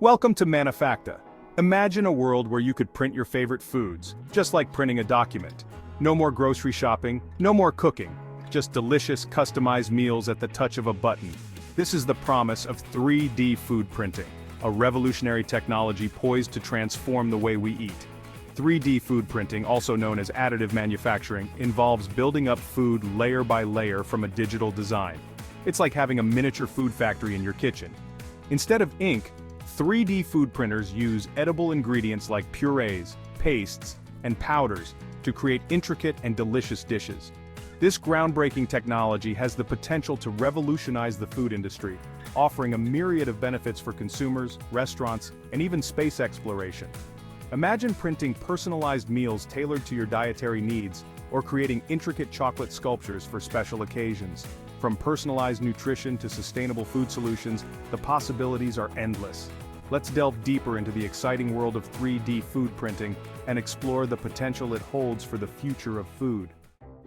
Welcome to Manafacta. Imagine a world where you could print your favorite foods, just like printing a document. No more grocery shopping, no more cooking, just delicious, customized meals at the touch of a button. This is the promise of 3D food printing, a revolutionary technology poised to transform the way we eat. 3D food printing, also known as additive manufacturing, involves building up food layer by layer from a digital design. It's like having a miniature food factory in your kitchen. Instead of ink, 3D food printers use edible ingredients like purees, pastes, and powders to create intricate and delicious dishes. This groundbreaking technology has the potential to revolutionize the food industry, offering a myriad of benefits for consumers, restaurants, and even space exploration. Imagine printing personalized meals tailored to your dietary needs, or creating intricate chocolate sculptures for special occasions. From personalized nutrition to sustainable food solutions, the possibilities are endless. Let's delve deeper into the exciting world of 3D food printing and explore the potential it holds for the future of food.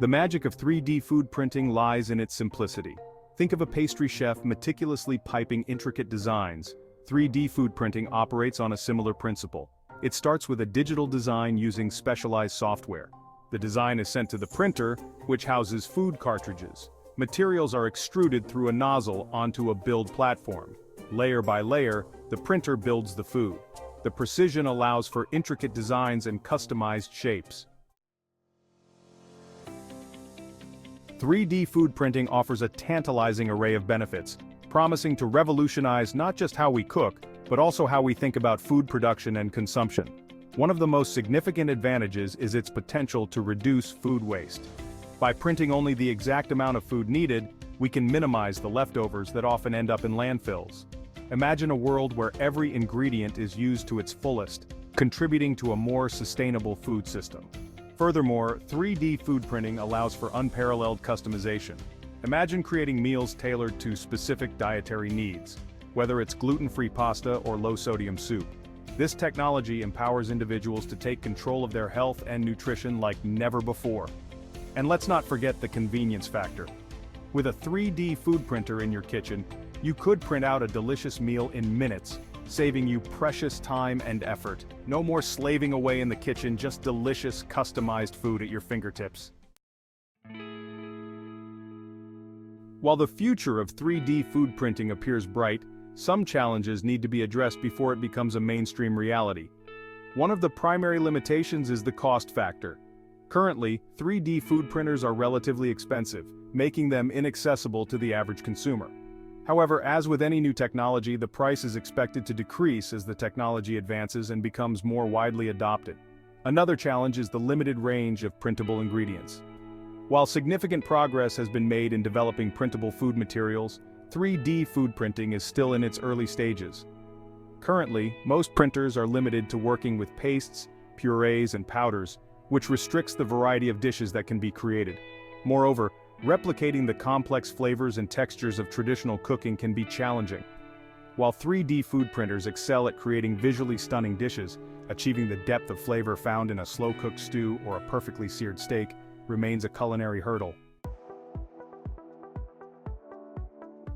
The magic of 3D food printing lies in its simplicity. Think of a pastry chef meticulously piping intricate designs. 3D food printing operates on a similar principle. It starts with a digital design using specialized software. The design is sent to the printer, which houses food cartridges. Materials are extruded through a nozzle onto a build platform. Layer by layer, the printer builds the food. The precision allows for intricate designs and customized shapes. 3D food printing offers a tantalizing array of benefits, promising to revolutionize not just how we cook, but also how we think about food production and consumption. One of the most significant advantages is its potential to reduce food waste. By printing only the exact amount of food needed, we can minimize the leftovers that often end up in landfills. Imagine a world where every ingredient is used to its fullest, contributing to a more sustainable food system. Furthermore, 3D food printing allows for unparalleled customization. Imagine creating meals tailored to specific dietary needs, whether it's gluten-free pasta or low-sodium soup. This technology empowers individuals to take control of their health and nutrition like never before. And let's not forget the convenience factor. With a 3D food printer in your kitchen, you could print out a delicious meal in minutes, saving you precious time and effort. No more slaving away in the kitchen, just delicious, customized food at your fingertips. While the future of 3D food printing appears bright, some challenges need to be addressed before it becomes a mainstream reality. One of the primary limitations is the cost factor. Currently, 3D food printers are relatively expensive, making them inaccessible to the average consumer. However, as with any new technology, the price is expected to decrease as the technology advances and becomes more widely adopted. Another challenge is the limited range of printable ingredients. While significant progress has been made in developing printable food materials, 3D food printing is still in its early stages. Currently, most printers are limited to working with pastes, purees, and powders, which restricts the variety of dishes that can be created. Moreover, replicating the complex flavors and textures of traditional cooking can be challenging. While 3D food printers excel at creating visually stunning dishes, achieving the depth of flavor found in a slow-cooked stew or a perfectly seared steak remains a culinary hurdle.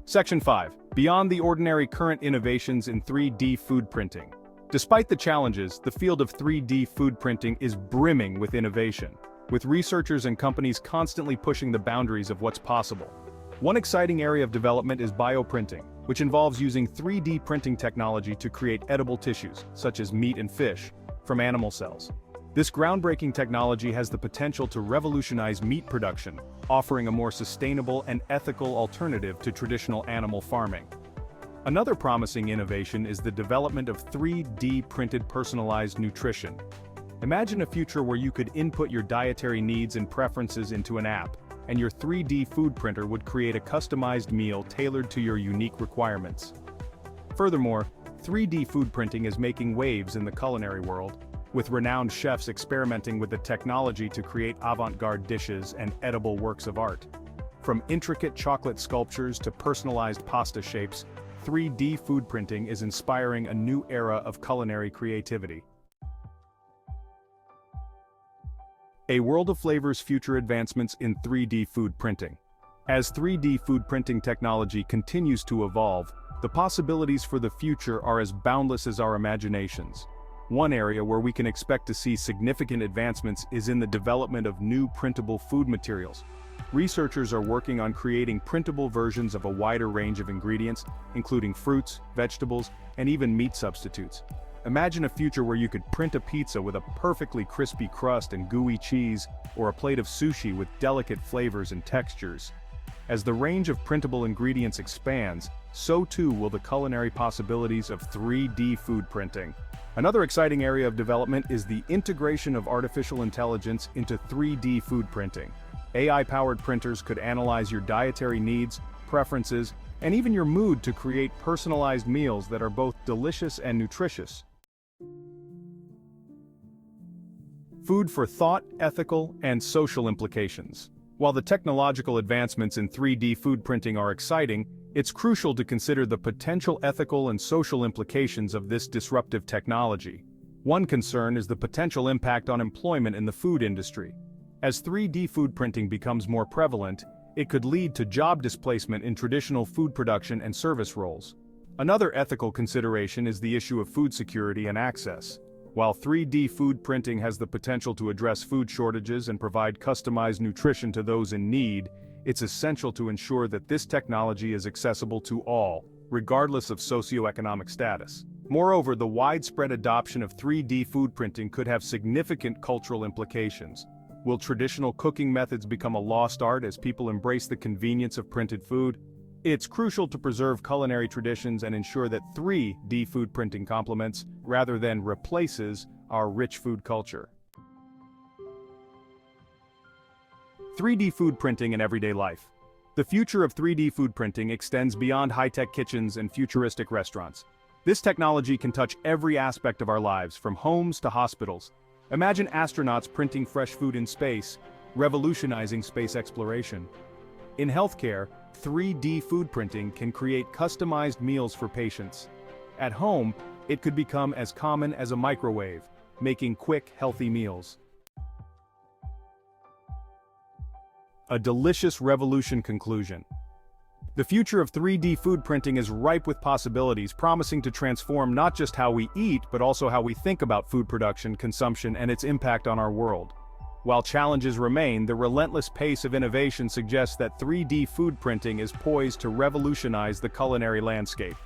Section 5. Beyond the ordinary, current innovations in 3D food printing. Despite the challenges, the field of 3D food printing is brimming with innovation, with researchers and companies constantly pushing the boundaries of what's possible. One exciting area of development is bioprinting, which involves using 3D printing technology to create edible tissues, such as meat and fish, from animal cells. This groundbreaking technology has the potential to revolutionize meat production, offering a more sustainable and ethical alternative to traditional animal farming. Another promising innovation is the development of 3D printed personalized nutrition. Imagine a future where you could input your dietary needs and preferences into an app, and your 3D food printer would create a customized meal tailored to your unique requirements. Furthermore, 3D food printing is making waves in the culinary world, with renowned chefs experimenting with the technology to create avant-garde dishes and edible works of art. From intricate chocolate sculptures to personalized pasta shapes, 3D food printing is inspiring a new era of culinary creativity. A world of flavors: future advancements in 3D food printing. As 3D food printing technology continues to evolve, The possibilities for the future are as boundless as our imaginations. One area where we can expect to see significant advancements is in the development of new printable food materials. Researchers are working on creating printable versions of a wider range of ingredients, including fruits, vegetables, and even meat substitutes. Imagine a future where you could print a pizza with a perfectly crispy crust and gooey cheese, or a plate of sushi with delicate flavors and textures. As the range of printable ingredients expands, so too will the culinary possibilities of 3D food printing. Another exciting area of development is the integration of artificial intelligence into 3D food printing. AI-powered printers could analyze your dietary needs, preferences, and even your mood to create personalized meals that are both delicious and nutritious. Food for thought, ethical, and social implications. While the technological advancements in 3D food printing are exciting, it's crucial to consider the potential ethical and social implications of this disruptive technology. One concern is the potential impact on employment in the food industry. As 3D food printing becomes more prevalent, it could lead to job displacement in traditional food production and service roles. Another ethical consideration is the issue of food security and access. While 3D food printing has the potential to address food shortages and provide customized nutrition to those in need, it's essential to ensure that this technology is accessible to all, regardless of socioeconomic status. Moreover, the widespread adoption of 3D food printing could have significant cultural implications. Will traditional cooking methods become a lost art as people embrace the convenience of printed food? It's crucial to preserve culinary traditions and ensure that 3D food printing complements, rather than replaces, our rich food culture. 3D food printing in everyday life. The future of 3D food printing extends beyond high-tech kitchens and futuristic restaurants. This technology can touch every aspect of our lives, from homes to hospitals. Imagine astronauts printing fresh food in space, revolutionizing space exploration. In healthcare, 3D food printing can create customized meals for patients. At home, it could become as common as a microwave, making quick, healthy meals. A delicious revolution conclusion. The future of 3D food printing is ripe with possibilities, promising to transform not just how we eat, but also how we think about food production, consumption, and its impact on our world. While challenges remain, the relentless pace of innovation suggests that 3D food printing is poised to revolutionize the culinary landscape.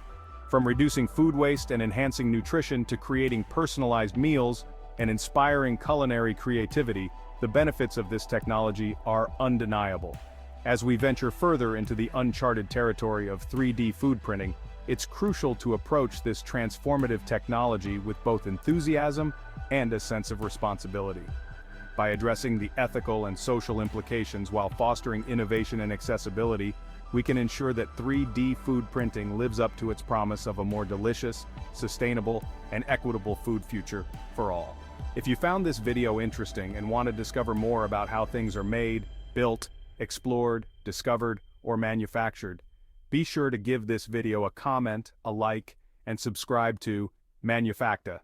From reducing food waste and enhancing nutrition to creating personalized meals and inspiring culinary creativity, the benefits of this technology are undeniable. As we venture further into the uncharted territory of 3D food printing, it's crucial to approach this transformative technology with both enthusiasm and a sense of responsibility. By addressing the ethical and social implications while fostering innovation and accessibility, we can ensure that 3D food printing lives up to its promise of a more delicious, sustainable, and equitable food future for all. If you found this video interesting and want to discover more about how things are made, built, explored, discovered, or manufactured, be sure to give this video a comment, a like, and subscribe to Manafacta.